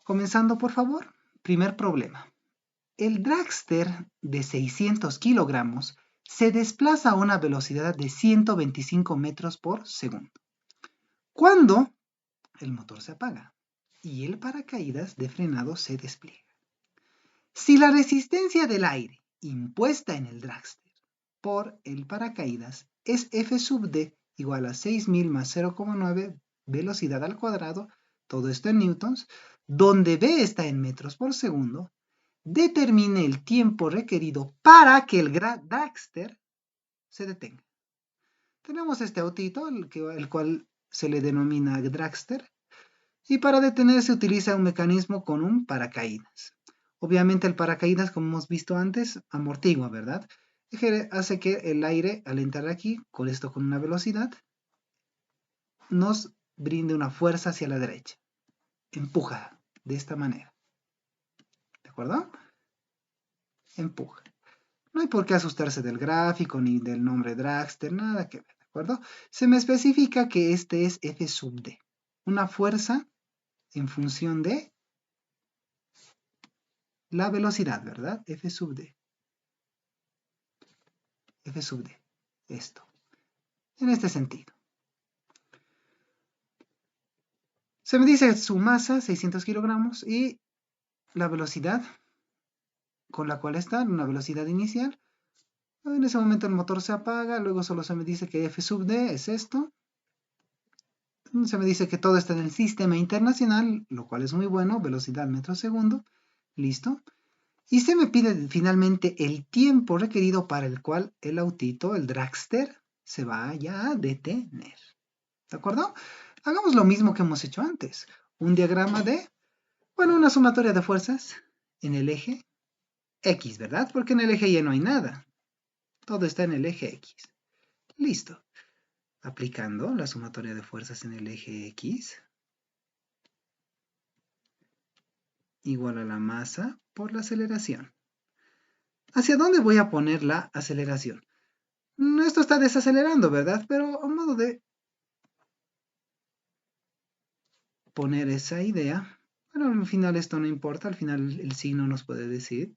Comenzando, por favor. Primer problema. El dragster de 600 kilogramos se desplaza a una velocidad de 125 metros por segundo. Cuando el motor se apaga y el paracaídas de frenado se despliega. Si la resistencia del aire impuesta en el dragster por el paracaídas es F sub D igual a 6000 más 0,9 velocidad al cuadrado, todo esto en newtons, donde B está en metros por segundo, determine el tiempo requerido para que el dragster se detenga. Tenemos este autito, el cual se le denomina dragster, y para detenerse utiliza un mecanismo con un paracaídas. Obviamente el paracaídas, como hemos visto antes, amortigua, ¿verdad? Hace que el aire, al entrar aquí, con esto con una velocidad, nos brinde una fuerza hacia la derecha. Empuja de esta manera. ¿De acuerdo? Empuja. No hay por qué asustarse del gráfico ni del nombre dragster, nada que ver, ¿de acuerdo? Se me especifica que este es F sub D. Una fuerza en función de la velocidad, ¿verdad? F sub D. F sub D. Esto. En este sentido. Se me dice su masa, 600 kilogramos, y la velocidad con la cual está, una velocidad inicial. En ese momento el motor se apaga, luego solo se me dice que F sub D es esto. Se me dice que todo está en el sistema internacional, lo cual es muy bueno, velocidad metro segundo. Listo. Y se me pide finalmente el tiempo requerido para el cual el autito, el dragster, se vaya a detener. ¿De acuerdo? Hagamos lo mismo que hemos hecho antes. Un diagrama de, bueno, una sumatoria de fuerzas en el eje X, ¿verdad? Porque en el eje Y no hay nada. Todo está en el eje X. Listo. Aplicando la sumatoria de fuerzas en el eje X, igual a la masa por la aceleración. ¿Hacia dónde voy a poner la aceleración? Esto está desacelerando, ¿verdad? Pero a modo de poner esa idea, bueno, al final esto no importa, al final el signo nos puede decir.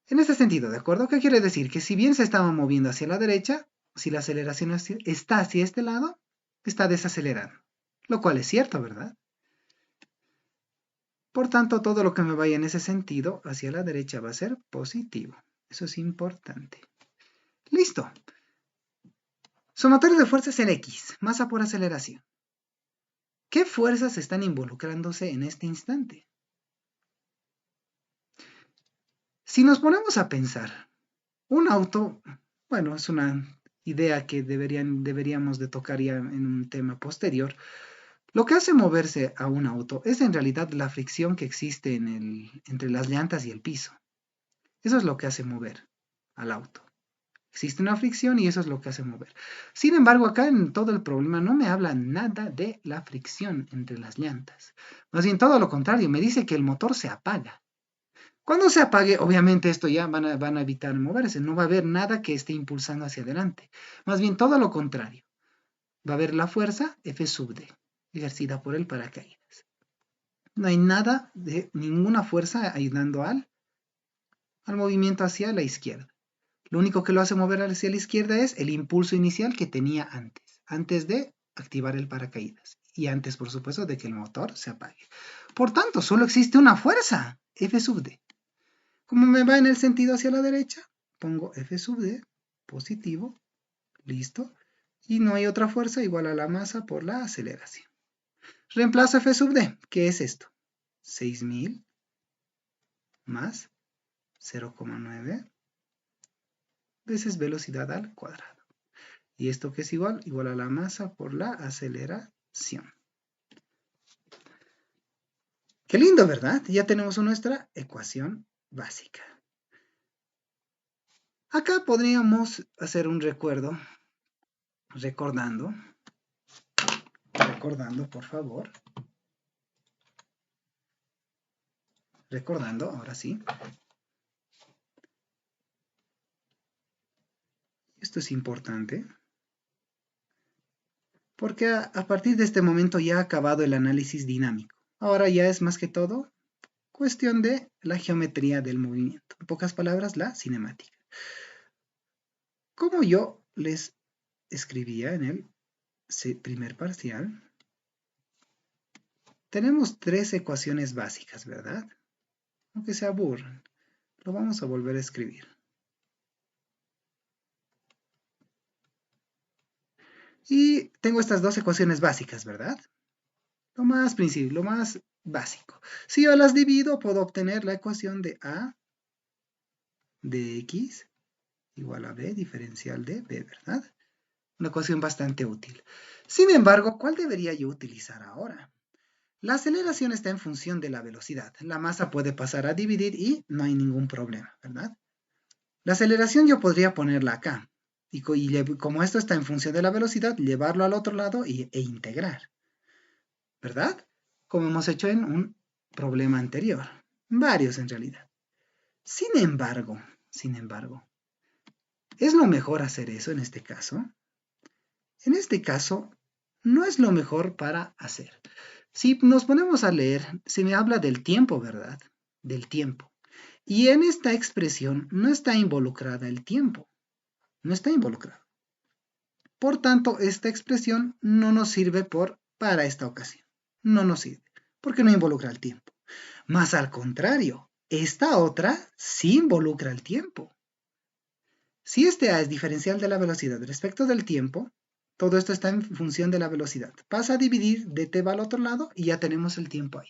En este sentido, ¿de acuerdo? ¿Qué quiere decir? Que si bien se estaba moviendo hacia la derecha, si la aceleración está hacia este lado, está desacelerando. Lo cual es cierto, ¿verdad? Por tanto, todo lo que me vaya en ese sentido hacia la derecha va a ser positivo. Eso es importante. Listo. Sumatorio de fuerzas en X, masa por aceleración. ¿Qué fuerzas están involucrándose en este instante? Si nos ponemos a pensar, un auto, bueno, es una idea que deberíamos de tocar ya en un tema posterior. Lo que hace moverse a un auto es en realidad la fricción que existe entre las llantas y el piso. Eso es lo que hace mover al auto. Existe una fricción y eso es lo que hace mover. Sin embargo, acá en todo el problema no me habla nada de la fricción entre las llantas. Más bien todo lo contrario, me dice que el motor se apaga. Cuando se apague, obviamente esto ya van a evitar moverse. No va a haber nada que esté impulsando hacia adelante. Más bien todo lo contrario. Va a haber la fuerza F sub D, ejercida por el paracaídas. No hay nada de ninguna fuerza ayudando al movimiento hacia la izquierda. Lo único que lo hace mover hacia la izquierda es el impulso inicial que tenía antes de activar el paracaídas. Y antes, por supuesto, de que el motor se apague. Por tanto, solo existe una fuerza, F sub D. Como me va en el sentido hacia la derecha, pongo F sub D, positivo, listo. Y no hay otra fuerza igual a la masa por la aceleración. Reemplazo F sub D, ¿qué es esto? 6000 más 0,9 veces velocidad al cuadrado. ¿Y esto qué es igual? Igual a la masa por la aceleración. Qué lindo, ¿verdad? Ya tenemos nuestra ecuación básica. Acá podríamos hacer un recuerdo, recordando, por favor. Recordando, ahora sí. Esto es importante. Porque a partir de este momento ya ha acabado el análisis dinámico. Ahora ya es más que todo cuestión de la geometría del movimiento. En pocas palabras, la cinemática. Como yo les escribía en el primer parcial, tenemos tres ecuaciones básicas, ¿verdad? Aunque se aburran, lo vamos a volver a escribir. Y tengo estas dos ecuaciones básicas, ¿verdad? Lo más básico. Si yo las divido, puedo obtener la ecuación de A de X igual a B diferencial de B, ¿verdad? Una ecuación bastante útil. Sin embargo, ¿cuál debería yo utilizar ahora? La aceleración está en función de la velocidad. La masa puede pasar a dividir y no hay ningún problema, ¿verdad? La aceleración yo podría ponerla acá. Y como esto está en función de la velocidad, llevarlo al otro lado e integrar, ¿verdad? Como hemos hecho en un problema anterior. Varios en realidad. Sin embargo, ¿es lo mejor hacer eso en este caso? En este caso, no es lo mejor para hacer. Si nos ponemos a leer, se me habla del tiempo, ¿verdad? Del tiempo. Y en esta expresión no está involucrada el tiempo. No está involucrado. Por tanto, esta expresión no nos sirve para esta ocasión. No nos sirve, porque no involucra el tiempo. Más al contrario, esta otra sí involucra el tiempo. Si este A es diferencial de la velocidad respecto del tiempo, todo esto está en función de la velocidad. Pasa a dividir, dt va al otro lado y ya tenemos el tiempo ahí.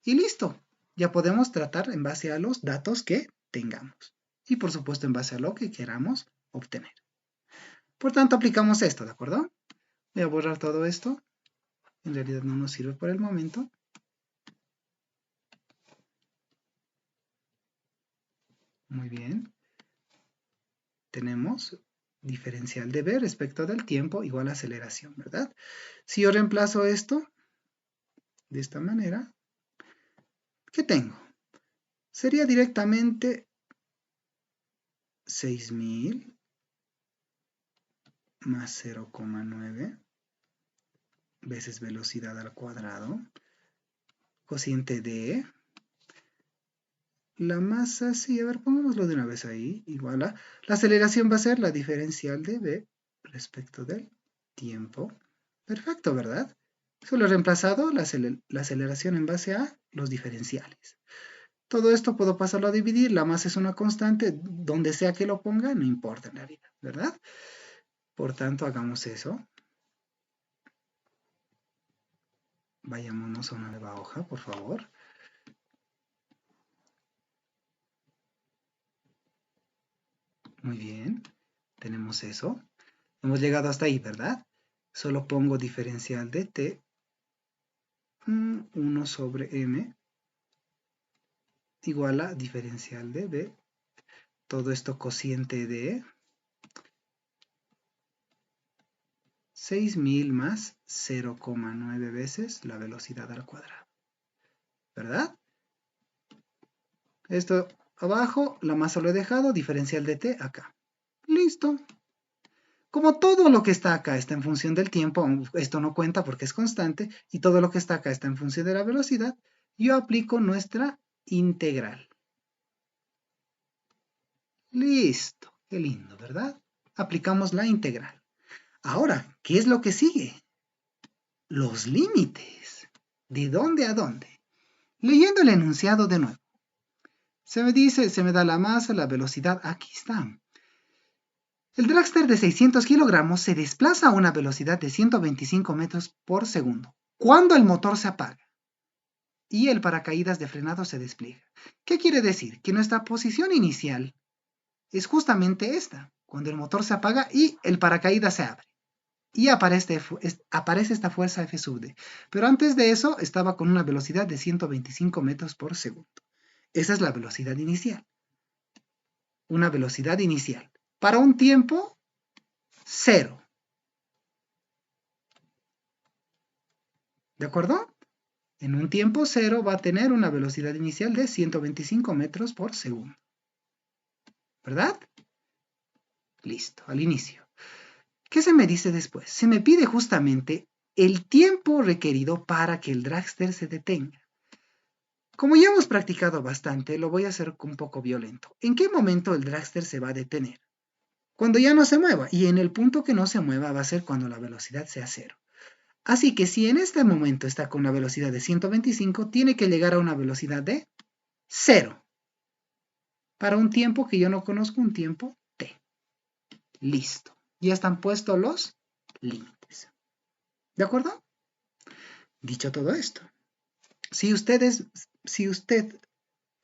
Y listo, ya podemos tratar en base a los datos que tengamos. Y por supuesto en base a lo que queramos obtener. Por tanto, aplicamos esto, ¿de acuerdo? Voy a borrar todo esto. En realidad no nos sirve por el momento. Muy bien. Tenemos diferencial de B respecto del tiempo igual a aceleración, ¿verdad? Si yo reemplazo esto de esta manera, ¿qué tengo? Sería directamente 6000 más 0,9 veces velocidad al cuadrado, cociente de la masa, sí, a ver, pongámoslo de una vez ahí, igual a, la aceleración va a ser la diferencial de B respecto del tiempo. Perfecto, ¿verdad? Solo he reemplazado la aceleración en base a los diferenciales. Todo esto puedo pasarlo a dividir, la masa es una constante, donde sea que lo ponga, no importa en realidad, ¿verdad? Por tanto, hagamos eso. Vayámonos a una nueva hoja, por favor. Muy bien, tenemos eso. Hemos llegado hasta ahí, ¿verdad? Solo pongo diferencial de t, 1 sobre m, igual a diferencial de b, todo esto cociente de 6000 más 0,9 veces la velocidad al cuadrado, ¿verdad? Esto abajo, la masa lo he dejado, diferencial de t acá. Listo. Como todo lo que está acá está en función del tiempo, esto no cuenta porque es constante, y todo lo que está acá está en función de la velocidad, yo aplico nuestra integral. Listo. Qué lindo, ¿verdad? Aplicamos la integral. Ahora, ¿qué es lo que sigue? Los límites. ¿De dónde a dónde? Leyendo el enunciado de nuevo. Se me dice, se me da la masa, la velocidad, aquí está. El dragster de 600 kilogramos se desplaza a una velocidad de 125 metros por segundo, cuando el motor se apaga y el paracaídas de frenado se despliega. ¿Qué quiere decir? Que nuestra posición inicial es justamente esta, cuando el motor se apaga y el paracaídas se abre. Y aparece esta fuerza F sub D. Pero antes de eso estaba con una velocidad de 125 metros por segundo. Esa es la velocidad inicial. Una velocidad inicial. Para un tiempo, 0. ¿De acuerdo? En un tiempo 0 va a tener una velocidad inicial de 125 metros por segundo. ¿Verdad? Listo, al inicio. ¿Qué se me dice después? Se me pide justamente el tiempo requerido para que el dragster se detenga. Como ya hemos practicado bastante, lo voy a hacer un poco violento. ¿En qué momento el dragster se va a detener? Cuando ya no se mueva, y en el punto que no se mueva va a ser cuando la velocidad sea 0. Así que si en este momento está con una velocidad de 125, tiene que llegar a una velocidad de 0. Para un tiempo que yo no conozco, un tiempo t. Listo. Ya están puestos los límites. ¿De acuerdo? Dicho todo esto, si usted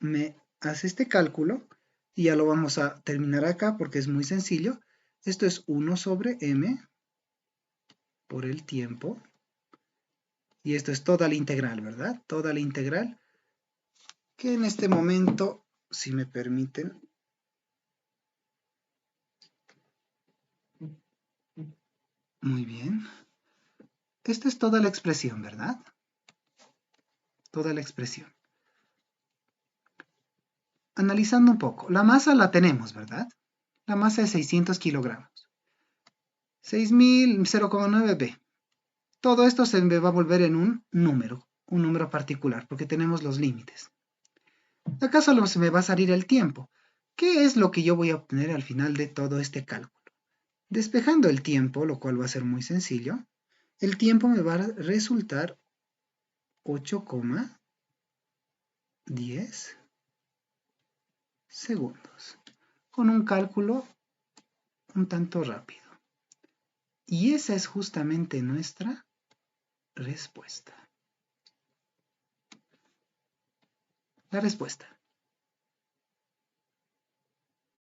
me hace este cálculo, y ya lo vamos a terminar acá porque es muy sencillo, esto es 1 sobre m por el tiempo, y esto es toda la integral, ¿verdad? Toda la integral, que en este momento, si me permiten, muy bien, esta es toda la expresión, ¿verdad? Toda la expresión. Analizando un poco, la masa la tenemos, ¿verdad? La masa es 600 kilogramos. 6.000, 0,9 b. Todo esto se me va a volver en un número particular, porque tenemos los límites. Acá solo se me va a salir el tiempo. ¿Qué es lo que yo voy a obtener al final de todo este cálculo? Despejando el tiempo, lo cual va a ser muy sencillo, el tiempo me va a resultar 8,10 segundos, con un cálculo un tanto rápido. Y esa es justamente nuestra respuesta. La respuesta.